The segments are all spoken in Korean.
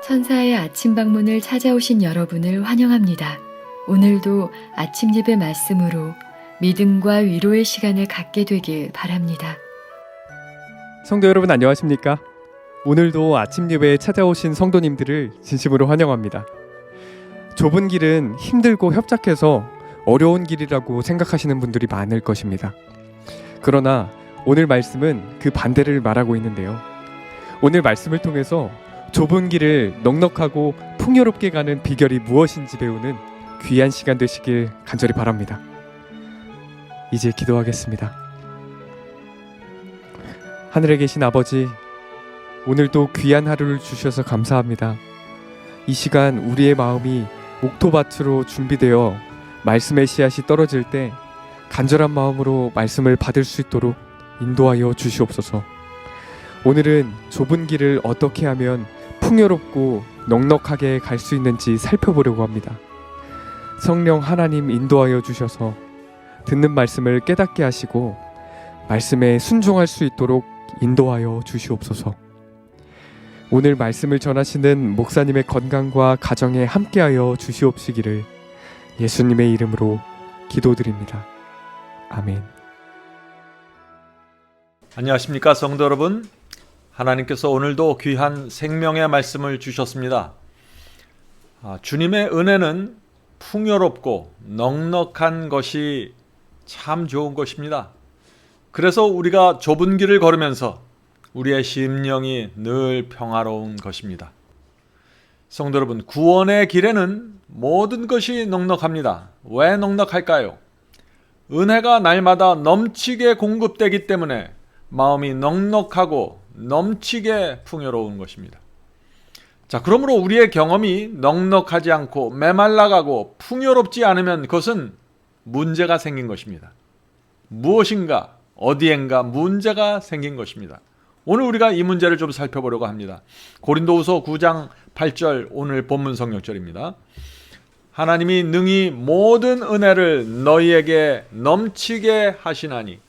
천사의 아침 방문을 찾아오신 여러분을 환영합니다. 오늘도 아침 예배 말씀으로 믿음과 위로의 시간을 갖게 되길 바랍니다. 성도 여러분 안녕하십니까? 오늘도 아침 예배에 찾아오신 성도님들을 진심으로 환영합니다. 좁은 길은 힘들고 협착해서 어려운 길이라고 생각하시는 분들이 많을 것입니다. 그러나 오늘 말씀은 그 반대를 말하고 있는데요. 오늘 말씀을 통해서 좁은 길을 넉넉하고 풍요롭게 가는 비결이 무엇인지 배우는 귀한 시간 되시길 간절히 바랍니다. 이제 기도하겠습니다. 하늘에 계신 아버지, 오늘도 귀한 하루를 주셔서 감사합니다. 이 시간 우리의 마음이 옥토밭으로 준비되어 말씀의 씨앗이 떨어질 때 간절한 마음으로 말씀을 받을 수 있도록 인도하여 주시옵소서. 오늘은 좁은 길을 어떻게 하면 풍요롭고 넉넉하게 갈 수 있는지 살펴보려고 합니다. 성령 하나님 인도하여 주셔서 듣는 말씀을 깨닫게 하시고 말씀에 순종할 수 있도록 인도하여 주시옵소서. 오늘 말씀을 전하시는 목사님의 건강과 가정에 함께하여 주시옵시기를 예수님의 이름으로 기도드립니다. 아멘. 안녕하십니까 성도 여러분. 하나님께서 오늘도 귀한 생명의 말씀을 주셨습니다. 주님의 은혜는 풍요롭고 넉넉한 것이 참 좋은 것입니다. 그래서 우리가 좁은 길을 걸으면서 우리의 심령이 늘 평화로운 것입니다. 성도 여러분, 구원의 길에는 모든 것이 넉넉합니다. 왜 넉넉할까요? 은혜가 날마다 넘치게 공급되기 때문에 마음이 넉넉하고 넘치게 풍요로운 것입니다. 자, 그러므로 우리의 경험이 넉넉하지 않고 메말라가고 풍요롭지 않으면 그것은 문제가 생긴 것입니다. 무엇인가, 어디엔가 문제가 생긴 것입니다. 오늘 우리가 이 문제를 좀 살펴보려고 합니다. 고린도후서 9장 8절 오늘 본문 성경절입니다. 하나님이 능히 모든 은혜를 너희에게 넘치게 하시나니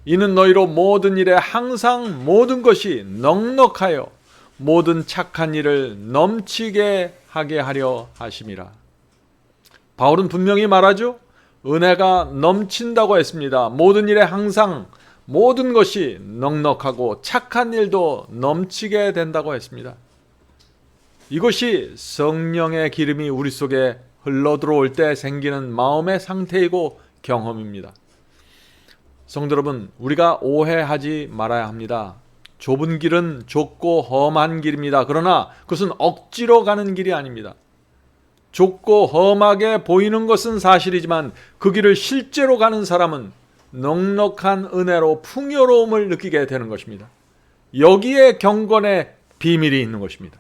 이는 너희로 모든 일에 항상 모든 것이 넉넉하여 모든 착한 일을 넘치게 하게 하려 하심이라. 바울은 분명히 말하죠. 은혜가 넘친다고 했습니다. 모든 일에 항상 모든 것이 넉넉하고 착한 일도 넘치게 된다고 했습니다. 이것이 성령의 기름이 우리 속에 흘러들어올 때 생기는 마음의 상태이고 경험입니다. 성도 여러분, 우리가 오해하지 말아야 합니다. 좁은 길은 좁고 험한 길입니다. 그러나 그것은 억지로 가는 길이 아닙니다. 좁고 험하게 보이는 것은 사실이지만 그 길을 실제로 가는 사람은 넉넉한 은혜로 풍요로움을 느끼게 되는 것입니다. 여기에 경건의 비밀이 있는 것입니다.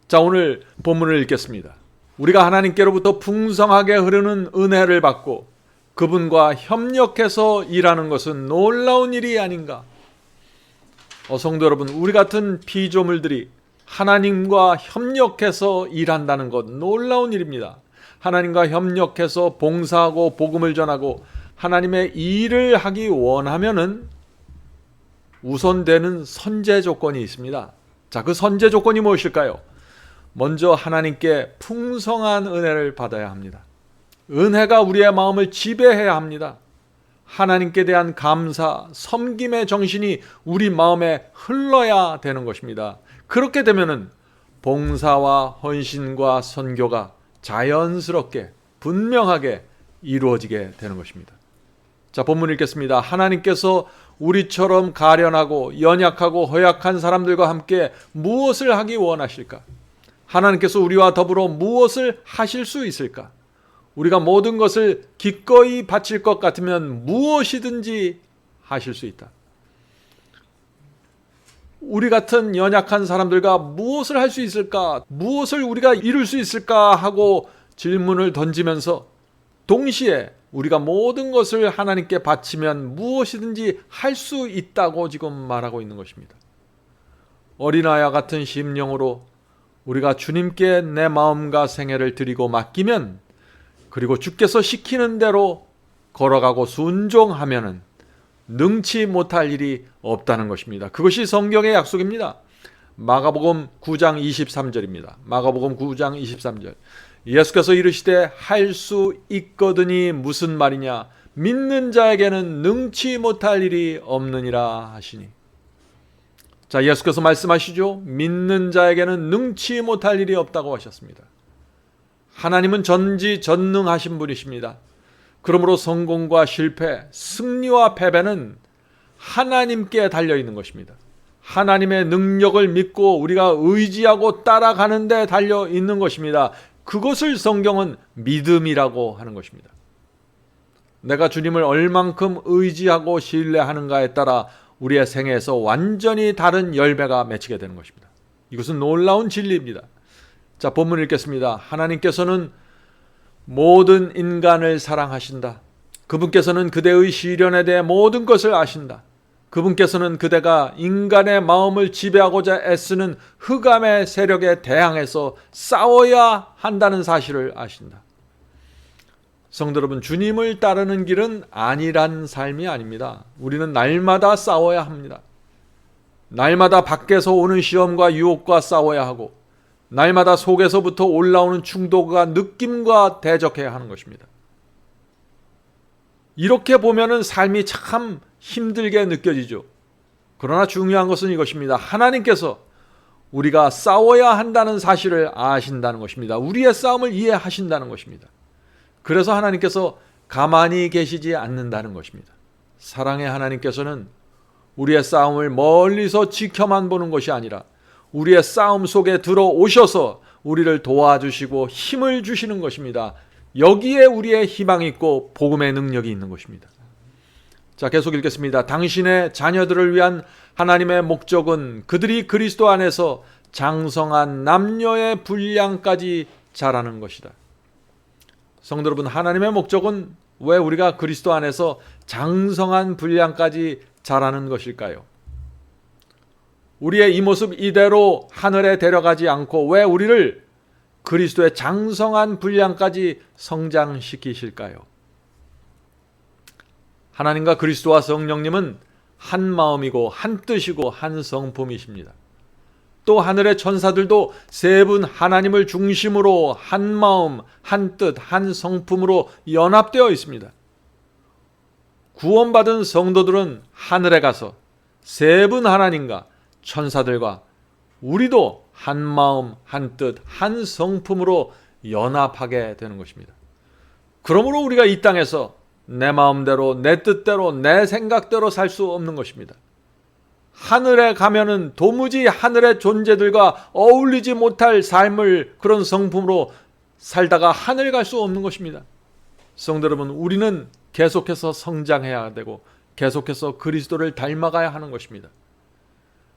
자, 오늘 본문을 읽겠습니다. 우리가 하나님께로부터 풍성하게 흐르는 은혜를 받고 그분과 협력해서 일하는 것은 놀라운 일이 아닌가? 성도 여러분, 우리 같은 피조물들이 하나님과 협력해서 일한다는 것 놀라운 일입니다. 하나님과 협력해서 봉사하고 복음을 전하고 하나님의 일을 하기 원하면은 우선되는 선제 조건이 있습니다. 자, 그 선제 조건이 무엇일까요? 먼저 하나님께 풍성한 은혜를 받아야 합니다. 은혜가 우리의 마음을 지배해야 합니다. 하나님께 대한 감사, 섬김의 정신이 우리 마음에 흘러야 되는 것입니다. 그렇게 되면은 봉사와 헌신과 선교가 자연스럽게 분명하게 이루어지게 되는 것입니다. 자, 본문 읽겠습니다. 하나님께서 우리처럼 가련하고 연약하고 허약한 사람들과 함께 무엇을 하기 원하실까? 하나님께서 우리와 더불어 무엇을 하실 수 있을까? 우리가 모든 것을 기꺼이 바칠 것 같으면 무엇이든지 하실 수 있다. 우리 같은 연약한 사람들과 무엇을 할 수 있을까? 무엇을 우리가 이룰 수 있을까? 하고 질문을 던지면서 동시에 우리가 모든 것을 하나님께 바치면 무엇이든지 할 수 있다고 지금 말하고 있는 것입니다. 어린아이와 같은 심령으로 우리가 주님께 내 마음과 생애를 드리고 맡기면, 그리고 주께서 시키는 대로 걸어가고 순종하면은 능치 못할 일이 없다는 것입니다. 그것이 성경의 약속입니다. 마가복음 9장 23절입니다. 마가복음 9장 23절. 예수께서 이르시되 할 수 있거든이 무슨 말이냐? 믿는 자에게는 능치 못할 일이 없느니라 하시니. 자, 예수께서 말씀하시죠. 믿는 자에게는 능치 못할 일이 없다고 하셨습니다. 하나님은 전지전능하신 분이십니다. 그러므로 성공과 실패, 승리와 패배는 하나님께 달려있는 것입니다. 하나님의 능력을 믿고 우리가 의지하고 따라가는 데 달려있는 것입니다. 그것을 성경은 믿음이라고 하는 것입니다. 내가 주님을 얼만큼 의지하고 신뢰하는가에 따라 우리의 생애에서 완전히 다른 열매가 맺히게 되는 것입니다. 이것은 놀라운 진리입니다. 자, 본문 읽겠습니다. 하나님께서는 모든 인간을 사랑하신다. 그분께서는 그대의 시련에 대해 모든 것을 아신다. 그분께서는 그대가 인간의 마음을 지배하고자 애쓰는 흑암의 세력에 대항해서 싸워야 한다는 사실을 아신다. 성도 여러분, 주님을 따르는 길은 안일한 삶이 아닙니다. 우리는 날마다 싸워야 합니다. 날마다 밖에서 오는 시험과 유혹과 싸워야 하고, 날마다 속에서부터 올라오는 충동과 느낌과 대적해야 하는 것입니다. 이렇게 보면은 삶이 참 힘들게 느껴지죠. 그러나 중요한 것은 이것입니다. 하나님께서 우리가 싸워야 한다는 사실을 아신다는 것입니다. 우리의 싸움을 이해하신다는 것입니다. 그래서 하나님께서 가만히 계시지 않는다는 것입니다. 사랑의 하나님께서는 우리의 싸움을 멀리서 지켜만 보는 것이 아니라 우리의 싸움 속에 들어오셔서 우리를 도와주시고 힘을 주시는 것입니다. 여기에 우리의 희망이 있고 복음의 능력이 있는 것입니다. 자, 계속 읽겠습니다. 당신의 자녀들을 위한 하나님의 목적은 그들이 그리스도 안에서 장성한 남녀의 분량까지 자라는 것이다. 성도 여러분, 하나님의 목적은 왜 우리가 그리스도 안에서 장성한 분량까지 자라는 것일까요? 우리의 이 모습 이대로 하늘에 데려가지 않고 왜 우리를 그리스도의 장성한 분량까지 성장시키실까요? 하나님과 그리스도와 성령님은 한 마음이고 한 뜻이고 한 성품이십니다. 또 하늘의 천사들도 세 분 하나님을 중심으로 한 마음, 한 뜻, 한 성품으로 연합되어 있습니다. 구원받은 성도들은 하늘에 가서 세 분 하나님과 천사들과 우리도 한 마음, 한 뜻, 한 성품으로 연합하게 되는 것입니다. 그러므로 우리가 이 땅에서 내 마음대로, 내 뜻대로, 내 생각대로 살 수 없는 것입니다. 하늘에 가면은 도무지 하늘의 존재들과 어울리지 못할 삶을 그런 성품으로 살다가 하늘 갈 수 없는 것입니다. 성도 여러분, 우리는 계속해서 성장해야 되고 계속해서 그리스도를 닮아가야 하는 것입니다.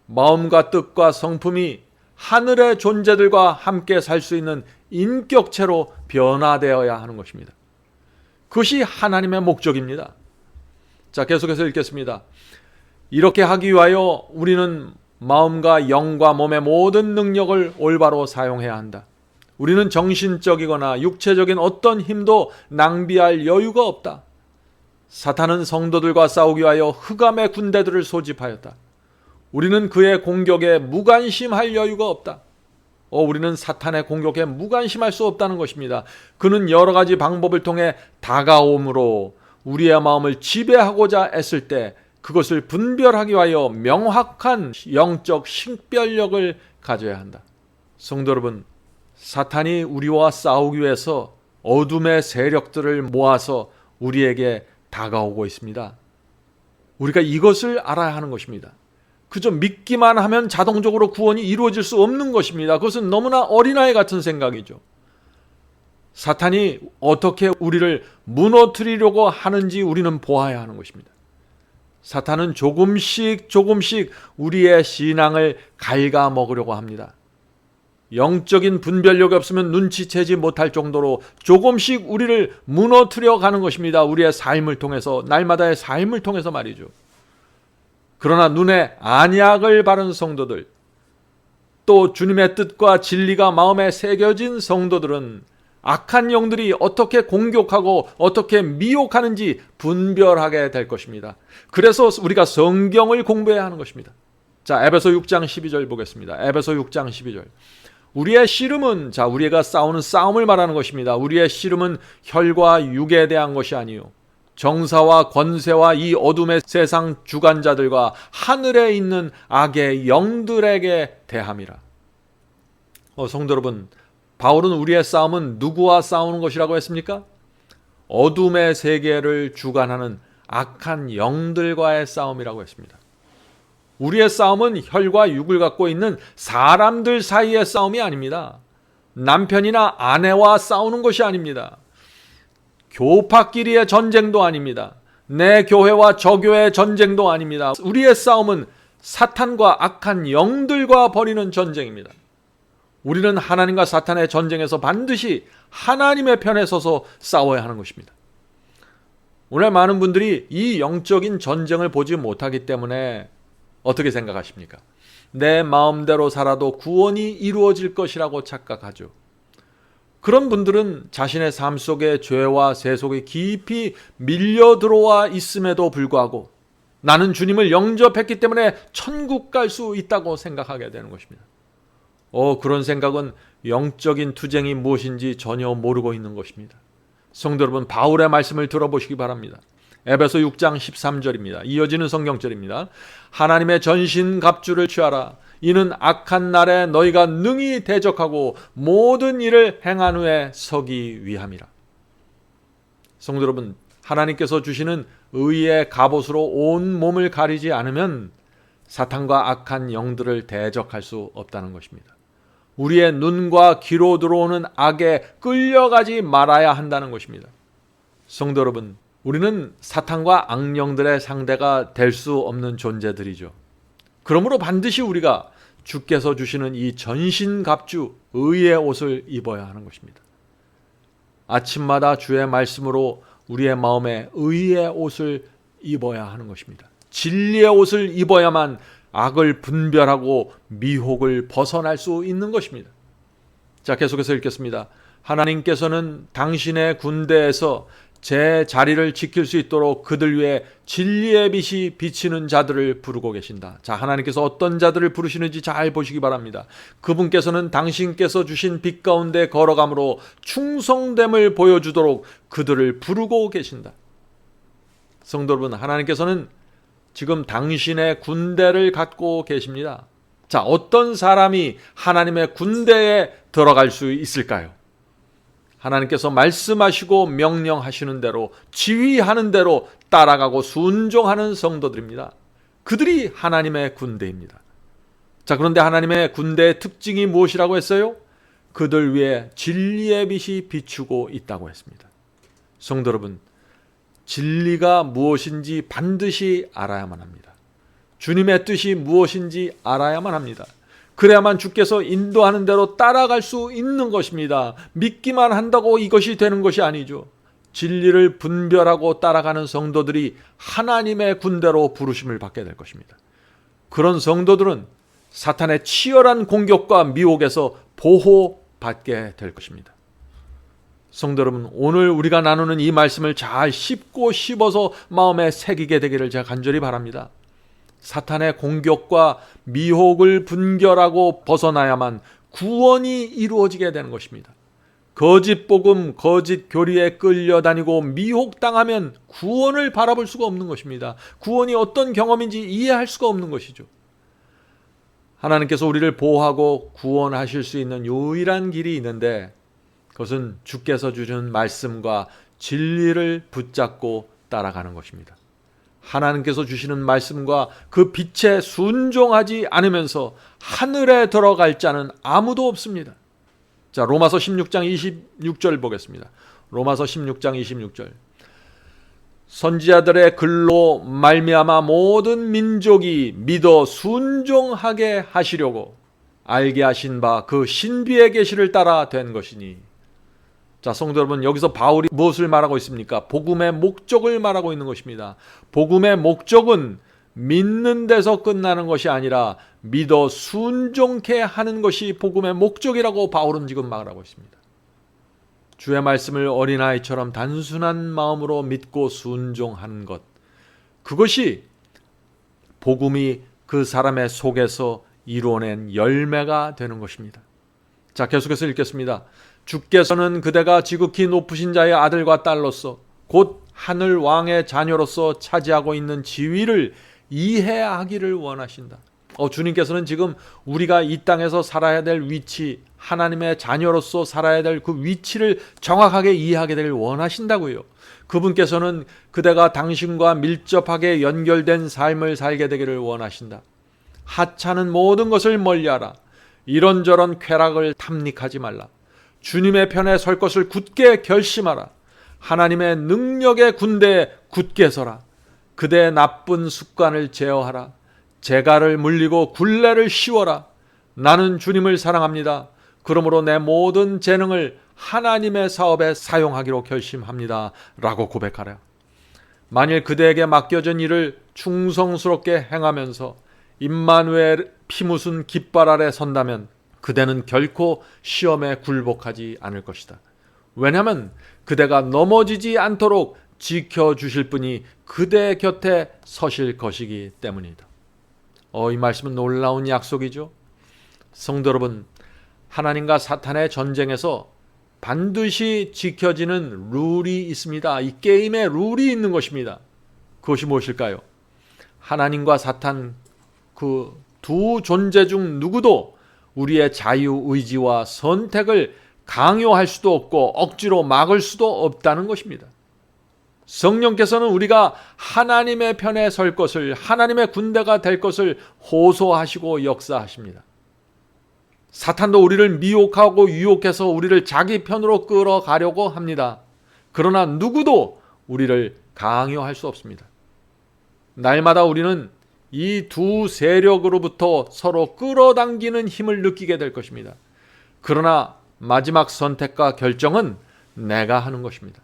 마음과 뜻과 성품이 하늘의 존재들과 함께 살 수 있는 인격체로 변화되어야 하는 것입니다. 그것이 하나님의 목적입니다. 자, 계속해서 읽겠습니다. 이렇게 하기 위하여 우리는 마음과 영과 몸의 모든 능력을 올바로 사용해야 한다. 우리는 정신적이거나 육체적인 어떤 힘도 낭비할 여유가 없다. 사탄은 성도들과 싸우기 위하여 흑암의 군대들을 소집하였다. 우리는 그의 공격에 무관심할 여유가 없다. 우리는 사탄의 공격에 무관심할 수 없다는 것입니다. 그는 여러 가지 방법을 통해 다가옴으로 우리의 마음을 지배하고자 애쓸 때 그것을 분별하기 위하여 명확한 영적 식별력을 가져야 한다. 성도 여러분, 사탄이 우리와 싸우기 위해서 어둠의 세력들을 모아서 우리에게 다가오고 있습니다. 우리가 이것을 알아야 하는 것입니다. 그저 믿기만 하면 자동적으로 구원이 이루어질 수 없는 것입니다. 그것은 너무나 어린아이 같은 생각이죠. 사탄이 어떻게 우리를 무너뜨리려고 하는지 우리는 보아야 하는 것입니다. 사탄은 조금씩 우리의 신앙을 갉아먹으려고 합니다. 영적인 분별력이 없으면 눈치채지 못할 정도로 조금씩 우리를 무너뜨려 가는 것입니다. 우리의 삶을 통해서, 날마다의 삶을 통해서 말이죠. 그러나 눈에 안약을 바른 성도들, 또 주님의 뜻과 진리가 마음에 새겨진 성도들은 악한 영들이 어떻게 공격하고 어떻게 미혹하는지 분별하게 될 것입니다. 그래서 우리가 성경을 공부해야 하는 것입니다. 자, 에베소 6장 12절 보겠습니다. 에베소 6장 12절. 우리의 씨름은, 자, 우리가 싸우는 싸움을 말하는 것입니다. 우리의 씨름은 혈과 육에 대한 것이 아니요 정사와 권세와 이 어둠의 세상 주관자들과 하늘에 있는 악의 영들에게 대함이라. 성도 여러분, 바울은 우리의 싸움은 누구와 싸우는 것이라고 했습니까? 어둠의 세계를 주관하는 악한 영들과의 싸움이라고 했습니다. 우리의 싸움은 혈과 육을 갖고 있는 사람들 사이의 싸움이 아닙니다. 남편이나 아내와 싸우는 것이 아닙니다. 교파끼리의 전쟁도 아닙니다. 내 교회와 저 교회의 전쟁도 아닙니다. 우리의 싸움은 사탄과 악한 영들과 벌이는 전쟁입니다. 우리는 하나님과 사탄의 전쟁에서 반드시 하나님의 편에 서서 싸워야 하는 것입니다. 오늘 많은 분들이 이 영적인 전쟁을 보지 못하기 때문에 어떻게 생각하십니까? 내 마음대로 살아도 구원이 이루어질 것이라고 착각하죠. 그런 분들은 자신의 삶 속에 죄와 세속이 깊이 밀려 들어와 있음에도 불구하고 나는 주님을 영접했기 때문에 천국 갈 수 있다고 생각하게 되는 것입니다. 그런 생각은 영적인 투쟁이 무엇인지 전혀 모르고 있는 것입니다. 성도 여러분, 바울의 말씀을 들어보시기 바랍니다. 에베소 6장 13절입니다. 이어지는 성경절입니다. 하나님의 전신갑주를 취하라. 이는 악한 날에 너희가 능히 대적하고 모든 일을 행한 후에 서기 위함이라. 성도 여러분, 하나님께서 주시는 의의 갑옷으로 온 몸을 가리지 않으면 사탄과 악한 영들을 대적할 수 없다는 것입니다. 우리의 눈과 귀로 들어오는 악에 끌려가지 말아야 한다는 것입니다. 성도 여러분, 우리는 사탄과 악령들의 상대가 될 수 없는 존재들이죠. 그러므로 반드시 우리가 주께서 주시는 이 전신갑주 의의 옷을 입어야 하는 것입니다. 아침마다 주의 말씀으로 우리의 마음에 의의 옷을 입어야 하는 것입니다. 진리의 옷을 입어야만 악을 분별하고 미혹을 벗어날 수 있는 것입니다. 자, 계속해서 읽겠습니다. 하나님께서는 당신의 군대에서 제 자리를 지킬 수 있도록 그들 위해 진리의 빛이 비치는 자들을 부르고 계신다. 자, 하나님께서 어떤 자들을 부르시는지 잘 보시기 바랍니다. 그분께서는 당신께서 주신 빛 가운데 걸어감으로 충성됨을 보여주도록 그들을 부르고 계신다. 성도 여러분, 하나님께서는 지금 당신의 군대를 갖고 계십니다. 자, 어떤 사람이 하나님의 군대에 들어갈 수 있을까요? 하나님께서 말씀하시고 명령하시는 대로, 지휘하는 대로 따라가고 순종하는 성도들입니다. 그들이 하나님의 군대입니다. 자, 그런데 하나님의 군대의 특징이 무엇이라고 했어요? 그들 위에 진리의 빛이 비추고 있다고 했습니다. 성도 여러분, 진리가 무엇인지 반드시 알아야만 합니다. 주님의 뜻이 무엇인지 알아야만 합니다. 그래야만 주께서 인도하는 대로 따라갈 수 있는 것입니다. 믿기만 한다고 이것이 되는 것이 아니죠. 진리를 분별하고 따라가는 성도들이 하나님의 군대로 부르심을 받게 될 것입니다. 그런 성도들은 사탄의 치열한 공격과 미혹에서 보호받게 될 것입니다. 성도 여러분, 오늘 우리가 나누는 이 말씀을 잘 씹고 씹어서 마음에 새기게 되기를 제가 간절히 바랍니다. 사탄의 공격과 미혹을 분별하고 벗어나야만 구원이 이루어지게 되는 것입니다. 거짓 복음, 거짓 교리에 끌려다니고 미혹당하면 구원을 바라볼 수가 없는 것입니다. 구원이 어떤 경험인지 이해할 수가 없는 것이죠. 하나님께서 우리를 보호하고 구원하실 수 있는 유일한 길이 있는데 그것은 주께서 주신 말씀과 진리를 붙잡고 따라가는 것입니다. 하나님께서 주시는 말씀과 그 빛에 순종하지 않으면서 하늘에 들어갈 자는 아무도 없습니다. 자, 로마서 16장 26절 보겠습니다. 로마서 16장 26절. 선지자들의 글로 말미암아 모든 민족이 믿어 순종하게 하시려고 알게 하신 바 그 신비의 계시를 따라 된 것이니. 자, 성도 여러분, 여기서 바울이 무엇을 말하고 있습니까? 복음의 목적을 말하고 있는 것입니다. 복음의 목적은 믿는 데서 끝나는 것이 아니라 믿어 순종케 하는 것이 복음의 목적이라고 바울은 지금 말하고 있습니다. 주의 말씀을 어린아이처럼 단순한 마음으로 믿고 순종하는 것, 그것이 복음이 그 사람의 속에서 이루어낸 열매가 되는 것입니다. 자, 계속해서 읽겠습니다. 주께서는 그대가 지극히 높으신 자의 아들과 딸로서 곧 하늘 왕의 자녀로서 차지하고 있는 지위를 이해하기를 원하신다. 주님께서는 지금 우리가 이 땅에서 살아야 될 위치, 하나님의 자녀로서 살아야 될 그 위치를 정확하게 이해하게 되길 원하신다고요. 그분께서는 그대가 당신과 밀접하게 연결된 삶을 살게 되기를 원하신다. 하찮은 모든 것을 멀리하라. 이런저런 쾌락을 탐닉하지 말라. 주님의 편에 설 것을 굳게 결심하라. 하나님의 능력의 군대에 굳게 서라. 그대의 나쁜 습관을 제어하라. 재갈을 물리고 굴레를 씌워라. 나는 주님을 사랑합니다. 그러므로 내 모든 재능을 하나님의 사업에 사용하기로 결심합니다. 라고 고백하라. 만일 그대에게 맡겨진 일을 충성스럽게 행하면서 임마누엘 피 묻은 깃발 아래 선다면 그대는 결코 시험에 굴복하지 않을 것이다. 왜냐하면 그대가 넘어지지 않도록 지켜주실 분이 그대 곁에 서실 것이기 때문이다. 이 말씀은 놀라운 약속이죠. 성도 여러분, 하나님과 사탄의 전쟁에서 반드시 지켜지는 룰이 있습니다. 이 게임에 룰이 있는 것입니다. 그것이 무엇일까요? 하나님과 사탄 그 두 존재 중 누구도 우리의 자유의지와 선택을 강요할 수도 없고 억지로 막을 수도 없다는 것입니다. 성령께서는 우리가 하나님의 편에 설 것을, 하나님의 군대가 될 것을 호소하시고 역사하십니다. 사탄도 우리를 미혹하고 유혹해서 우리를 자기 편으로 끌어가려고 합니다. 그러나 누구도 우리를 강요할 수 없습니다. 날마다 우리는 이 두 세력으로부터 서로 끌어당기는 힘을 느끼게 될 것입니다. 그러나 마지막 선택과 결정은 내가 하는 것입니다.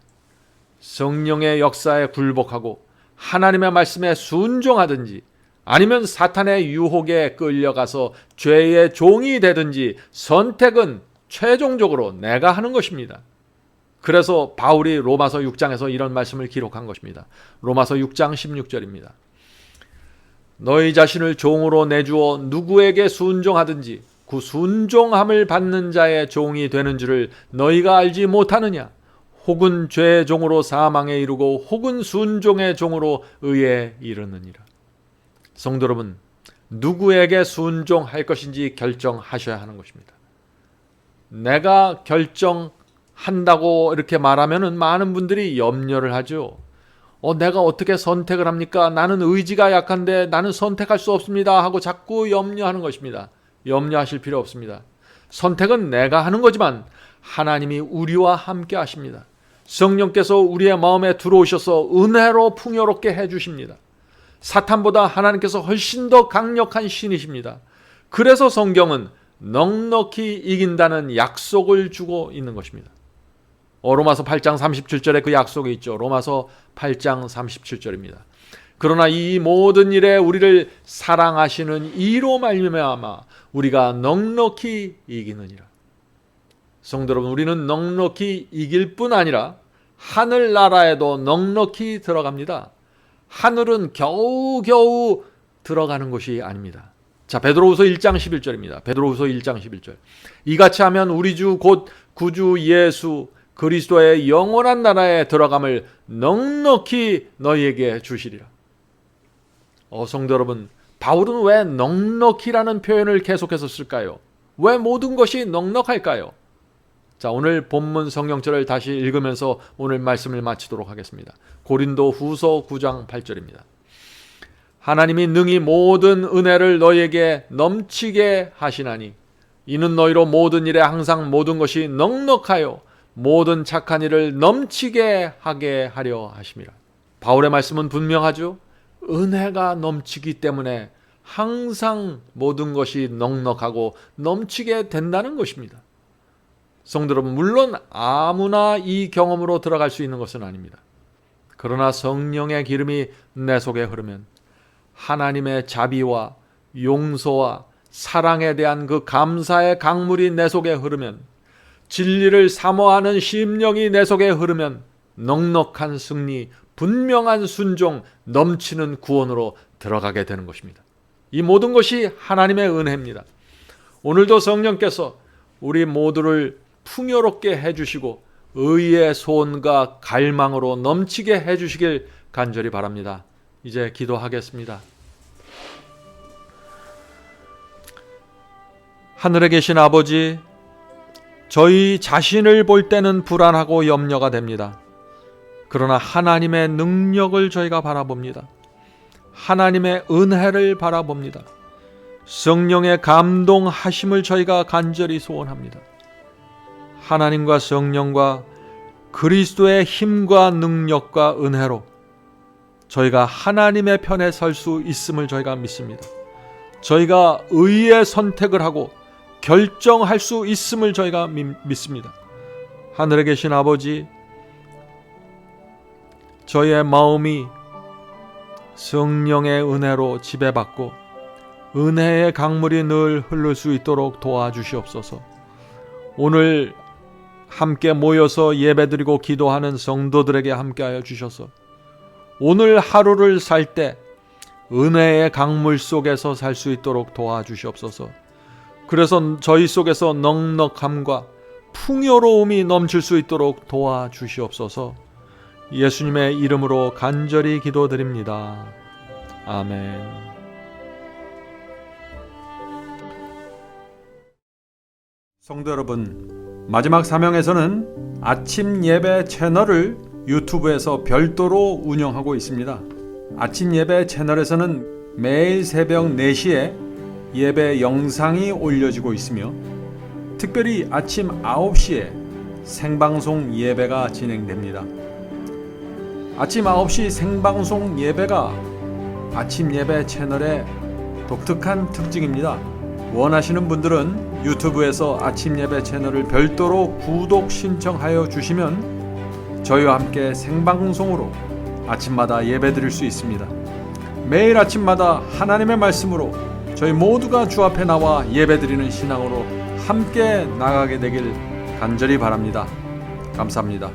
성령의 역사에 굴복하고 하나님의 말씀에 순종하든지 아니면 사탄의 유혹에 끌려가서 죄의 종이 되든지 선택은 최종적으로 내가 하는 것입니다. 그래서 바울이 로마서 6장에서 이런 말씀을 기록한 것입니다. 로마서 6장 16절입니다. 너희 자신을 종으로 내주어 누구에게 순종하든지 그 순종함을 받는 자의 종이 되는 줄을 너희가 알지 못하느냐? 혹은 죄의 종으로 사망에 이르고 혹은 순종의 종으로 의에 이르느니라. 성도 여러분, 누구에게 순종할 것인지 결정하셔야 하는 것입니다. 내가 결정한다고 이렇게 말하면 많은 분들이 염려를 하죠. 내가 어떻게 선택을 합니까? 나는 의지가 약한데 나는 선택할 수 없습니다 하고 자꾸 염려하는 것입니다. 염려하실 필요 없습니다. 선택은 내가 하는 거지만 하나님이 우리와 함께 하십니다. 성령께서 우리의 마음에 들어오셔서 은혜로 풍요롭게 해주십니다. 사탄보다 하나님께서 훨씬 더 강력한 신이십니다. 그래서 성경은 넉넉히 이긴다는 약속을 주고 있는 것입니다. 로마서 8장 37절에 그 약속이 있죠. 로마서 8장 37절입니다. 그러나 이 모든 일에 우리를 사랑하시는 이로 말미암아 우리가 넉넉히 이기느니라. 성도 여러분, 우리는 넉넉히 이길 뿐 아니라 하늘나라에도 넉넉히 들어갑니다. 하늘은 겨우겨우 들어가는 것이 아닙니다. 자, 베드로후서 1장 11절입니다. 베드로후서 1장 11절. 이같이 하면 우리 주 곧 구주 예수 그리스도의 영원한 나라에 들어감을 넉넉히 너희에게 주시리라. 성도 여러분, 바울은 왜 넉넉히라는 표현을 계속해서 쓸까요? 왜 모든 것이 넉넉할까요? 자, 오늘 본문 성경절을 다시 읽으면서 오늘 말씀을 마치도록 하겠습니다. 고린도 후서 9장 8절입니다. 하나님이 능히 모든 은혜를 너희에게 넘치게 하시나니 이는 너희로 모든 일에 항상 모든 것이 넉넉하여 모든 착한 일을 넘치게 하게 하려 하심이라. 바울의 말씀은 분명하죠. 은혜가 넘치기 때문에 항상 모든 것이 넉넉하고 넘치게 된다는 것입니다. 성도 여러분, 물론 아무나 이 경험으로 들어갈 수 있는 것은 아닙니다. 그러나 성령의 기름이 내 속에 흐르면 하나님의 자비와 용서와 사랑에 대한 그 감사의 강물이 내 속에 흐르면, 진리를 사모하는 심령이 내 속에 흐르면 넉넉한 승리, 분명한 순종, 넘치는 구원으로 들어가게 되는 것입니다. 이 모든 것이 하나님의 은혜입니다. 오늘도 성령께서 우리 모두를 풍요롭게 해주시고 의의 소원과 갈망으로 넘치게 해주시길 간절히 바랍니다. 이제 기도하겠습니다. 하늘에 계신 아버지, 저희 자신을 볼 때는 불안하고 염려가 됩니다. 그러나 하나님의 능력을 저희가 바라봅니다. 하나님의 은혜를 바라봅니다. 성령의 감동하심을 저희가 간절히 소원합니다. 하나님과 성령과 그리스도의 힘과 능력과 은혜로 저희가 하나님의 편에 설 수 있음을 저희가 믿습니다. 저희가 의의 선택을 하고 결정할 수 있음을 저희가 믿습니다. 하늘에 계신 아버지, 저희의 마음이 성령의 은혜로 지배받고 은혜의 강물이 늘 흐를 수 있도록 도와주시옵소서. 오늘 함께 모여서 예배드리고 기도하는 성도들에게 함께하여 주셔서 오늘 하루를 살 때 은혜의 강물 속에서 살 수 있도록 도와주시옵소서. 그래서 저희 속에서 넉넉함과 풍요로움이 넘칠 수 있도록 도와주시옵소서. 예수님의 이름으로 간절히 기도드립니다. 아멘. 성도 여러분, 마지막 사명에서는 아침 예배 채널을 유튜브에서 별도로 운영하고 있습니다. 아침 예배 채널에서는 매일 새벽 4시에 예배 영상이 올려지고 있으며 특별히 아침 9시에 생방송 예배가 진행됩니다. 아침 9시 생방송 예배가 아침 예배 채널의 독특한 특징입니다. 원하시는 분들은 유튜브에서 아침 예배 채널을 별도로 구독 신청하여 주시면 저희와 함께 생방송으로 아침마다 예배 드릴 수 있습니다. 매일 아침마다 하나님의 말씀으로 저희 모두가 주 앞에 나와 예배 드리는 신앙으로 함께 나가게 되길 간절히 바랍니다. 감사합니다.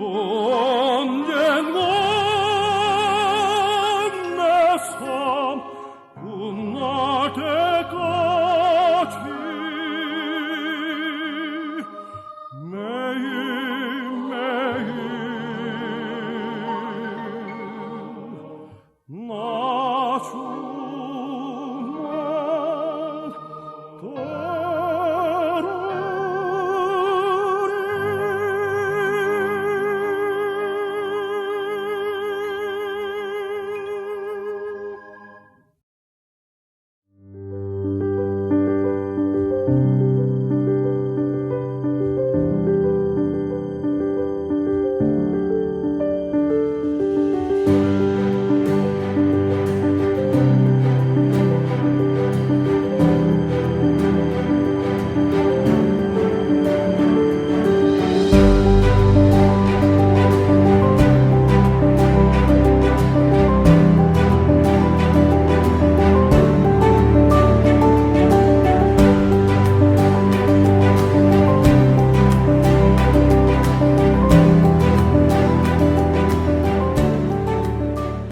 오